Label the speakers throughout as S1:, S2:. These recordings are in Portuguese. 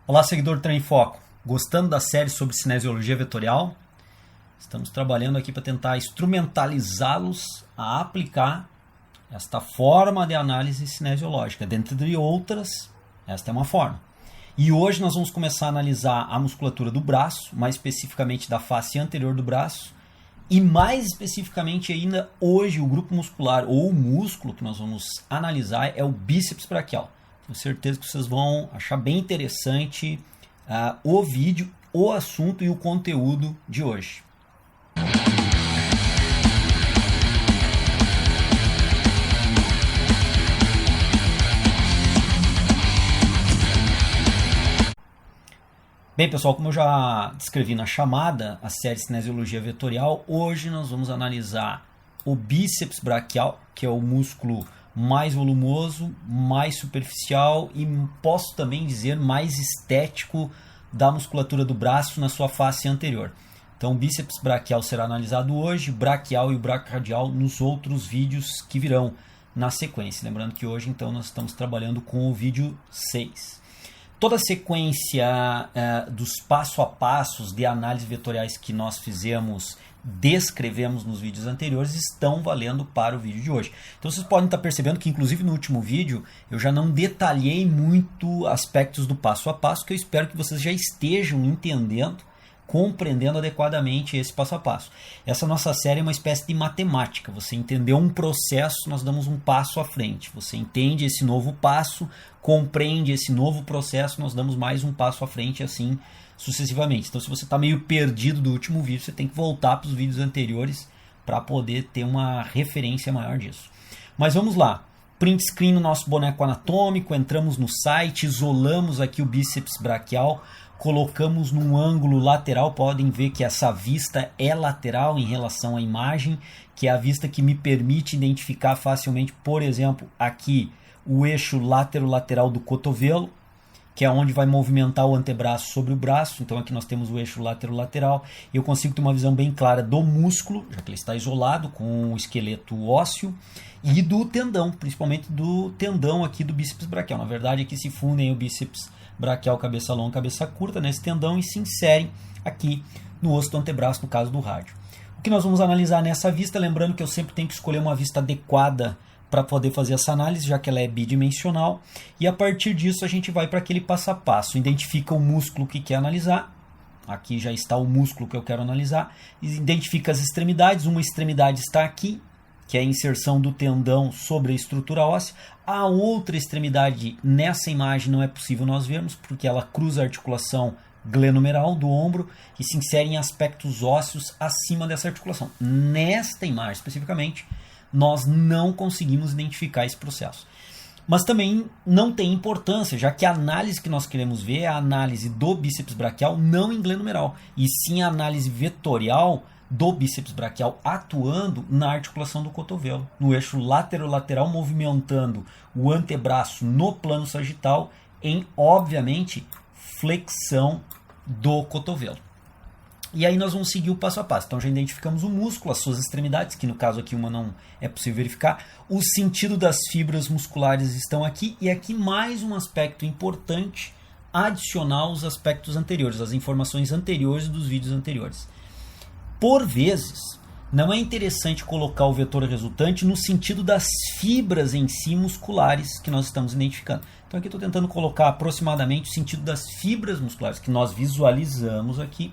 S1: Olá, seguidor do Treino em Foco. Gostando da série sobre cinesiologia vetorial? Estamos trabalhando aqui para tentar instrumentalizá-los a aplicar esta forma de análise cinesiológica. Dentre outras, esta é uma forma. E hoje nós vamos começar a analisar a musculatura do braço, mais especificamente da face anterior do braço, e mais especificamente ainda, hoje o grupo muscular ou o músculo que nós vamos analisar é o bíceps braquial. Tenho certeza que vocês vão achar bem interessante o vídeo, o assunto e o conteúdo de hoje. Bem, pessoal, como eu já descrevi na chamada, a série Cinesiologia Vetorial, hoje nós vamos analisar o bíceps braquial, que é o músculo mais volumoso, mais superficial e posso também dizer mais estético da musculatura do braço na sua face anterior. Então o bíceps braquial será analisado hoje, braquial e o braquioradial nos outros vídeos que virão na sequência. Lembrando que hoje então nós estamos trabalhando com o vídeo 6. Toda a sequência dos passo a passos de análise vetoriais que nós descrevemos nos vídeos anteriores estão valendo para o vídeo de hoje. Então vocês podem estar percebendo que inclusive no último vídeo eu já não detalhei muito aspectos do passo a passo, que eu espero que vocês já estejam entendendo, compreendendo adequadamente esse passo a passo. Essa nossa série é uma espécie de matemática. Você entendeu um processo, nós damos um passo à frente. Você entende esse novo passo, compreende esse novo processo, nós damos mais um passo à frente, assim sucessivamente. Então, se você está meio perdido do último vídeo, você tem que voltar para os vídeos anteriores para poder ter uma referência maior disso. Mas vamos lá. Print screen no nosso boneco anatômico, entramos no site, isolamos aqui o bíceps braquial, colocamos num ângulo lateral. Podem ver que essa vista é lateral em relação à imagem, que é a vista que me permite identificar facilmente, por exemplo, aqui o eixo lateral do cotovelo, que é onde vai movimentar o antebraço sobre o braço. Então aqui nós temos o eixo lateral. Eu consigo ter uma visão bem clara do músculo, já que ele está isolado com o esqueleto ósseo, e do tendão, principalmente do tendão aqui do bíceps braquial. Na verdade aqui se fundem o bíceps braquial cabeça longa, cabeça curta nesse tendão e se inserem aqui no osso do antebraço, no caso do rádio. O que nós vamos analisar nessa vista, lembrando que eu sempre tenho que escolher uma vista adequada para poder fazer essa análise, já que ela é bidimensional, e a partir disso a gente vai para aquele passo a passo, identifica o músculo que quer analisar, aqui já está o músculo que eu quero analisar, identifica as extremidades, uma extremidade está aqui, que é a inserção do tendão sobre a estrutura óssea, a outra extremidade nessa imagem não é possível nós vermos, porque ela cruza a articulação glenomeral do ombro e se insere em aspectos ósseos acima dessa articulação. Nesta imagem especificamente, nós não conseguimos identificar esse processo. Mas também não tem importância, já que a análise que nós queremos ver é a análise do bíceps braquial não em glenomeral, e sim a análise vetorial do bíceps braquial atuando na articulação do cotovelo, no eixo lateral, movimentando o antebraço no plano sagital em, obviamente, flexão do cotovelo. E aí nós vamos seguir o passo a passo. Então já identificamos o músculo, as suas extremidades, que no caso aqui uma não é possível verificar. O sentido das fibras musculares estão aqui. E aqui mais um aspecto importante, adicionar aos aspectos anteriores, as informações anteriores dos vídeos anteriores. Por vezes, não é interessante colocar o vetor resultante no sentido das fibras em si musculares que nós estamos identificando. Então aqui estou tentando colocar aproximadamente o sentido das fibras musculares que nós visualizamos aqui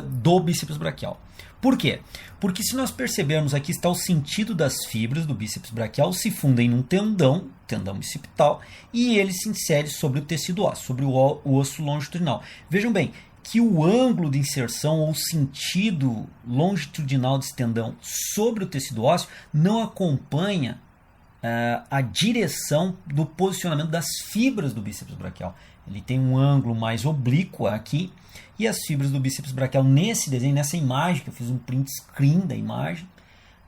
S1: do bíceps braquial. Por quê? Porque se nós percebermos aqui está o sentido das fibras do bíceps braquial se fundem num tendão bicipital, e ele se insere sobre o tecido ósseo, sobre o osso longitudinal. Vejam bem que o ângulo de inserção ou sentido longitudinal desse tendão sobre o tecido ósseo não acompanha a direção do posicionamento das fibras do bíceps braquial. Ele tem um ângulo mais oblíquo aqui, e as fibras do bíceps braquial nesse desenho, nessa imagem, que eu fiz um print screen da imagem,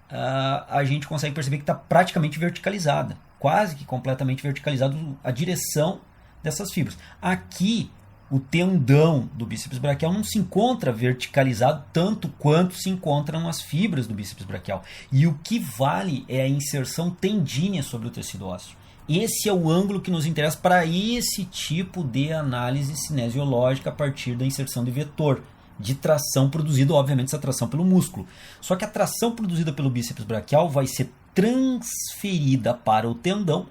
S1: a gente consegue perceber que está praticamente verticalizada, quase que completamente verticalizada a direção dessas fibras. Aqui o tendão do bíceps braquial não se encontra verticalizado tanto quanto se encontram as fibras do bíceps braquial. E o que vale é a inserção tendínea sobre o tecido ósseo. Esse é o ângulo que nos interessa para esse tipo de análise cinesiológica a partir da inserção de vetor de tração produzida, obviamente, essa tração pelo músculo. Só que a tração produzida pelo bíceps braquial vai ser transferida para o tendão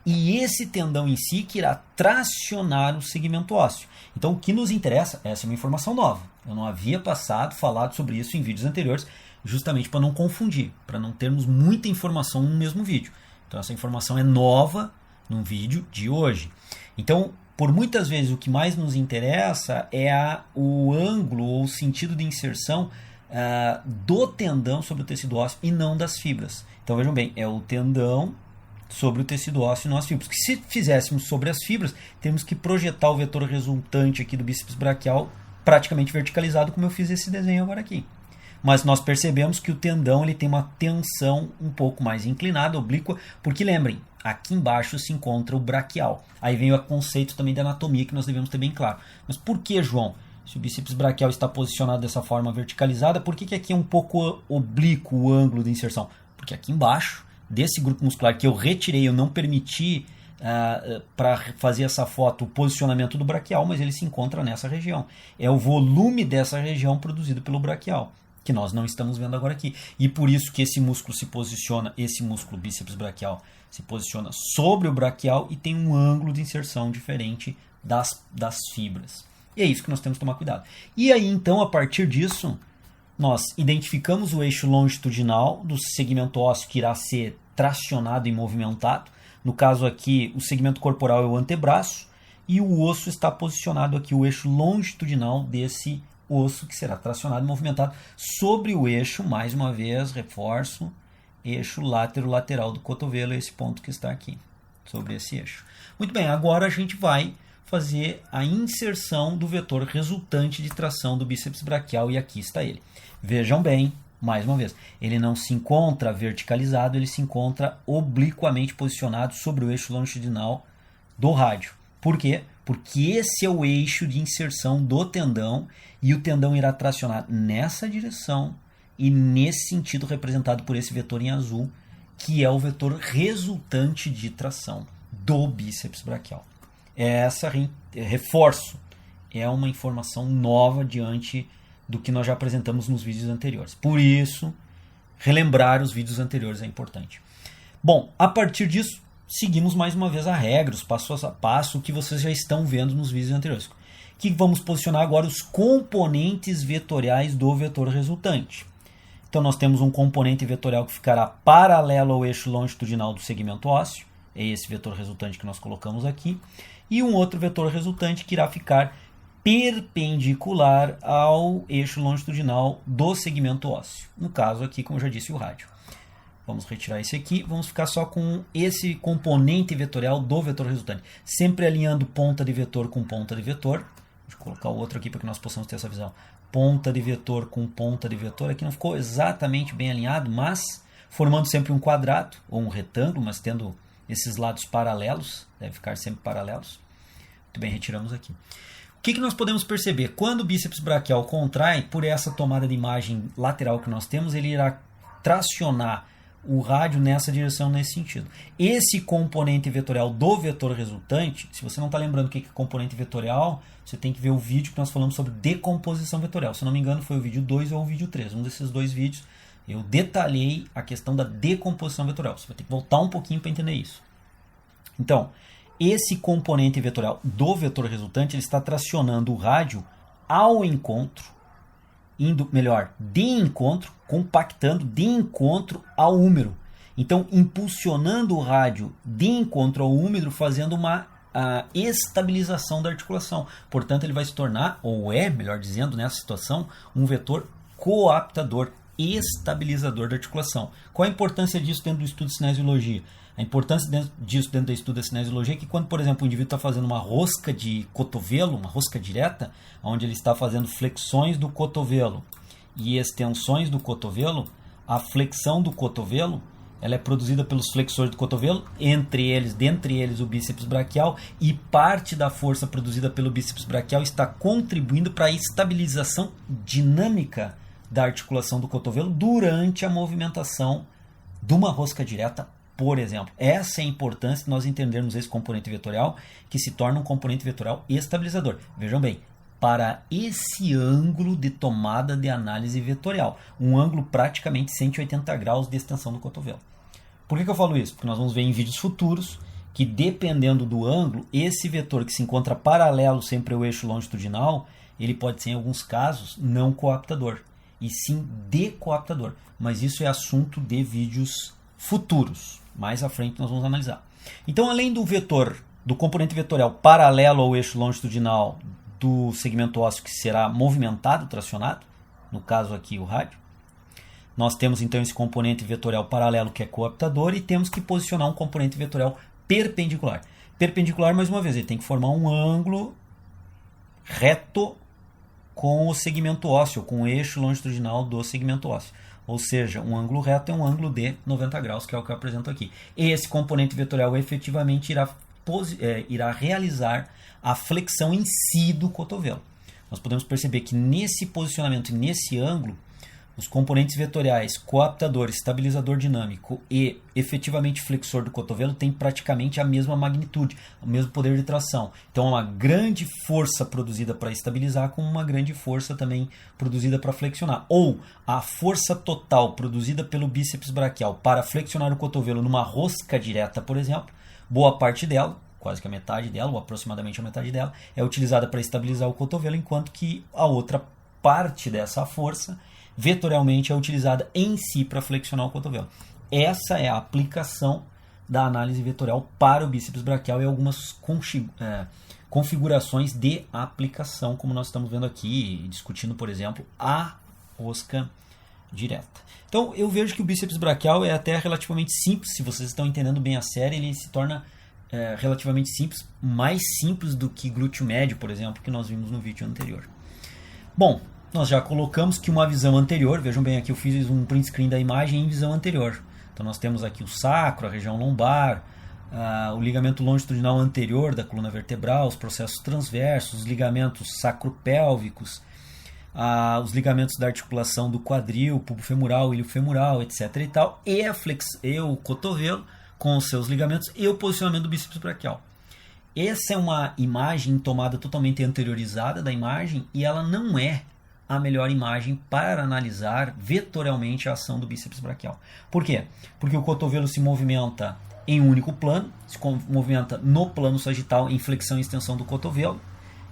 S1: e esse tendão em si que irá tracionar o segmento ósseo. Então o que nos interessa, essa é uma informação nova. Eu não havia falado sobre isso em vídeos anteriores, justamente para não confundir, para não termos muita informação no mesmo vídeo. Então essa informação é nova no vídeo de hoje. Então, por muitas vezes o que mais nos interessa é o ângulo ou o sentido de inserção do tendão sobre o tecido ósseo e não das fibras. Então vejam bem, é o tendão sobre o tecido ósseo e não as fibras. Porque se fizéssemos sobre as fibras, temos que projetar o vetor resultante aqui do bíceps braquial praticamente verticalizado, como eu fiz esse desenho agora aqui. Mas nós percebemos que o tendão ele tem uma tensão um pouco mais inclinada, oblíqua, porque lembrem, aqui embaixo se encontra o braquial. Aí vem o conceito também da anatomia que nós devemos ter bem claro. Mas por que, João? Se o bíceps braquial está posicionado dessa forma verticalizada, por que aqui é um pouco oblíquo o ângulo de inserção? Porque aqui embaixo, desse grupo muscular que eu retirei, eu não permiti para fazer essa foto o posicionamento do braquial, mas ele se encontra nessa região. É o volume dessa região produzido pelo braquial, que nós não estamos vendo agora aqui. E por isso que esse músculo se posiciona, esse músculo bíceps braquial se posiciona sobre o braquial e tem um ângulo de inserção diferente das fibras. E é isso que nós temos que tomar cuidado. E aí então, a partir disso, nós identificamos o eixo longitudinal do segmento ósseo que irá ser tracionado e movimentado. No caso aqui, o segmento corporal é o antebraço e o osso está posicionado aqui, o eixo longitudinal desse osso que será tracionado e movimentado sobre o eixo, mais uma vez, reforço, eixo látero-lateral do cotovelo, esse ponto que está aqui, sobre esse eixo. Muito bem, agora a gente vai fazer a inserção do vetor resultante de tração do bíceps braquial e aqui está ele. Vejam bem, mais uma vez, ele não se encontra verticalizado, ele se encontra obliquamente posicionado sobre o eixo longitudinal do rádio. Por quê? Porque esse é o eixo de inserção do tendão e o tendão irá tracionar nessa direção e nesse sentido representado por esse vetor em azul, que é o vetor resultante de tração do bíceps braquial. Reforço, é uma informação nova diante do que nós já apresentamos nos vídeos anteriores. Por isso, relembrar os vídeos anteriores é importante. Bom, a partir disso, seguimos mais uma vez a regra, os passos a passo que vocês já estão vendo nos vídeos anteriores. Que vamos posicionar agora os componentes vetoriais do vetor resultante. Então nós temos um componente vetorial que ficará paralelo ao eixo longitudinal do segmento ósseo, é esse vetor resultante que nós colocamos aqui, e um outro vetor resultante que irá ficar perpendicular ao eixo longitudinal do segmento ósseo. No caso aqui, como eu já disse, o rádio. Vamos retirar esse aqui, vamos ficar só com esse componente vetorial do vetor resultante. Sempre alinhando ponta de vetor com ponta de vetor. Deixa eu colocar o outro aqui para que nós possamos ter essa visão. Ponta de vetor com ponta de vetor. Aqui não ficou exatamente bem alinhado, mas formando sempre um quadrado ou um retângulo, mas tendo esses lados paralelos. Deve ficar sempre paralelos. Muito bem, retiramos aqui. O que nós podemos perceber? Quando o bíceps braquial contrai, por essa tomada de imagem lateral que nós temos, ele irá tracionar o rádio nessa direção, nesse sentido. Esse componente vetorial do vetor resultante, se você não está lembrando o que é componente vetorial, você tem que ver o vídeo que nós falamos sobre decomposição vetorial. Se não me engano, foi o vídeo 2 ou o vídeo 3. Um desses dois vídeos eu detalhei a questão da decomposição vetorial. Você vai ter que voltar um pouquinho para entender isso. Então, esse componente vetorial do vetor resultante, ele está tracionando o rádio ao encontro, compactando de encontro ao húmero. Então, impulsionando o rádio de encontro ao húmero, fazendo uma estabilização da articulação. Portanto, ele vai se tornar, ou é, melhor dizendo, nessa situação, um vetor coaptador, estabilizador da articulação. Qual a importância disso dentro do estudo de cinesiologia? A importância disso dentro do estudo da cinesiologia é que quando, por exemplo, o indivíduo está fazendo uma rosca de cotovelo, uma rosca direta, onde ele está fazendo flexões do cotovelo e extensões do cotovelo, a flexão do cotovelo ela é produzida pelos flexores do cotovelo, dentre eles o bíceps braquial, e parte da força produzida pelo bíceps braquial está contribuindo para a estabilização dinâmica da articulação do cotovelo durante a movimentação de uma rosca direta por exemplo. Essa é a importância de nós entendermos esse componente vetorial, que se torna um componente vetorial estabilizador. Vejam bem, para esse ângulo de tomada de análise vetorial, um ângulo praticamente 180 graus de extensão do cotovelo. Por que eu falo isso? Porque nós vamos ver em vídeos futuros que, dependendo do ângulo, esse vetor que se encontra paralelo sempre ao eixo longitudinal, ele pode ser, em alguns casos, não coaptador, e sim decoaptador. Mas isso é assunto de vídeos futuros. Mais à frente nós vamos analisar. Então, além do vetor, do componente vetorial paralelo ao eixo longitudinal do segmento ósseo que será movimentado, tracionado, no caso aqui o rádio, nós temos então esse componente vetorial paralelo que é coaptador e temos que posicionar um componente vetorial perpendicular. Perpendicular, mais uma vez, ele tem que formar um ângulo reto com o segmento ósseo, com o eixo longitudinal do segmento ósseo. Ou seja, um ângulo reto é um ângulo de 90 graus, que é o que eu apresento aqui. Esse componente vetorial efetivamente irá realizar a flexão em si do cotovelo. Nós podemos perceber que nesse posicionamento e nesse ângulo, os componentes vetoriais coaptador, estabilizador dinâmico e efetivamente flexor do cotovelo têm praticamente a mesma magnitude, o mesmo poder de tração. Então, uma grande força produzida para estabilizar com uma grande força também produzida para flexionar. Ou a força total produzida pelo bíceps braquial para flexionar o cotovelo numa rosca direta, por exemplo, boa parte dela, quase que a metade dela, ou aproximadamente a metade dela, é utilizada para estabilizar o cotovelo, enquanto que a outra parte dessa força vetorialmente é utilizada em si para flexionar o cotovelo. Essa é a aplicação da análise vetorial para o bíceps braquial e algumas configurações de aplicação, como nós estamos vendo aqui, discutindo, por exemplo, a rosca direta. Então, eu vejo que o bíceps braquial é até relativamente simples. Se vocês estão entendendo bem a série, ele se torna relativamente simples, mais simples do que glúteo médio, por exemplo, que nós vimos no vídeo anterior. Bom, nós já colocamos que uma visão anterior, vejam bem aqui, eu fiz um print screen da imagem em visão anterior. Então nós temos aqui o sacro, a região lombar, o ligamento longitudinal anterior da coluna vertebral, os processos transversos, os ligamentos sacropélvicos, os ligamentos da articulação do quadril, pubofemoral, iliofemoral, etc. e tal, e o cotovelo com os seus ligamentos e o posicionamento do bíceps braquial. Essa é uma imagem tomada totalmente anteriorizada da imagem e ela não é a melhor imagem para analisar vetorialmente a ação do bíceps braquial. Por quê? Porque o cotovelo se movimenta em um único plano, se movimenta no plano sagital em flexão e extensão do cotovelo,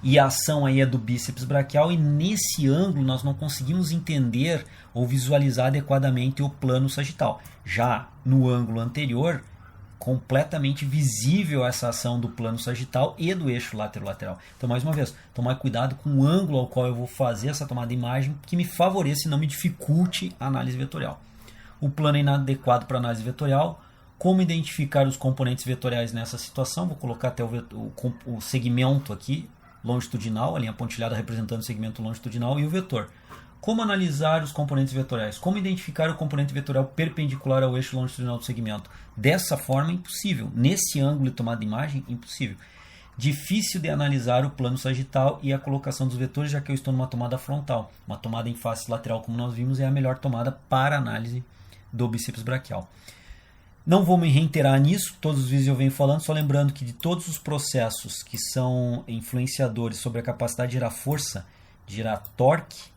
S1: e a ação aí é do bíceps braquial, e nesse ângulo nós não conseguimos entender ou visualizar adequadamente o plano sagital. Já no ângulo anterior, completamente visível essa ação do plano sagital e do eixo lateral. Então, mais uma vez, tomar cuidado com o ângulo ao qual eu vou fazer essa tomada de imagem, que me favoreça e não me dificulte a análise vetorial. O plano é inadequado para análise vetorial. Como identificar os componentes vetoriais nessa situação? Vou colocar até o segmento aqui, longitudinal, a linha pontilhada representando o segmento longitudinal, e o vetor. Como analisar os componentes vetoriais? Como identificar o componente vetorial perpendicular ao eixo longitudinal do segmento? Dessa forma, impossível. Nesse ângulo de tomada de imagem, impossível. Difícil de analisar o plano sagital e a colocação dos vetores, já que eu estou numa tomada frontal. Uma tomada em face lateral, como nós vimos, é a melhor tomada para análise do bíceps braquial. Não vou me reiterar nisso, todos os vídeos eu venho falando, só lembrando que de todos os processos que são influenciadores sobre a capacidade de gerar força, de gerar torque,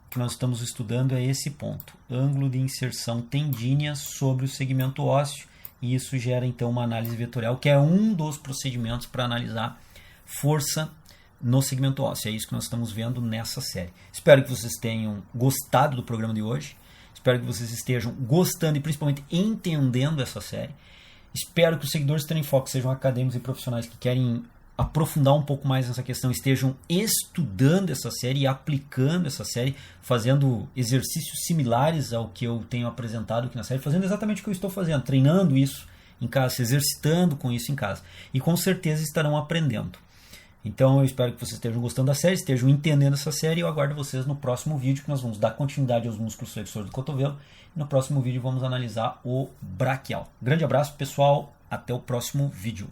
S1: que nós estamos estudando é esse ponto, ângulo de inserção tendínea sobre o segmento ósseo, e isso gera então uma análise vetorial, que é um dos procedimentos para analisar força no segmento ósseo. É isso que nós estamos vendo nessa série. Espero que vocês tenham gostado do programa de hoje, espero que vocês estejam gostando e principalmente entendendo essa série. Espero que os seguidores do Treino em Foco sejam acadêmicos e profissionais que querem aprofundar um pouco mais nessa questão, estejam estudando essa série e aplicando essa série, fazendo exercícios similares ao que eu tenho apresentado aqui na série, fazendo exatamente o que eu estou fazendo, treinando isso em casa, se exercitando com isso em casa. E com certeza estarão aprendendo. Então eu espero que vocês estejam gostando da série, estejam entendendo essa série, e eu aguardo vocês no próximo vídeo, que nós vamos dar continuidade aos músculos flexores do cotovelo. E no próximo vídeo vamos analisar o braquial. Grande abraço, pessoal, até o próximo vídeo.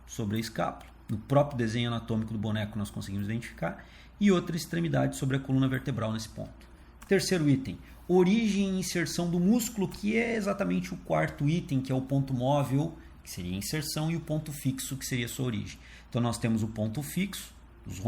S1: Sobre a escápula, no próprio desenho anatômico do boneco nós conseguimos identificar, e outra extremidade sobre a coluna vertebral nesse ponto. Terceiro item, origem e inserção do músculo, que é exatamente o quarto item, que é o ponto móvel, que seria a inserção, e o ponto fixo, que seria a sua origem. Então nós temos o ponto fixo, os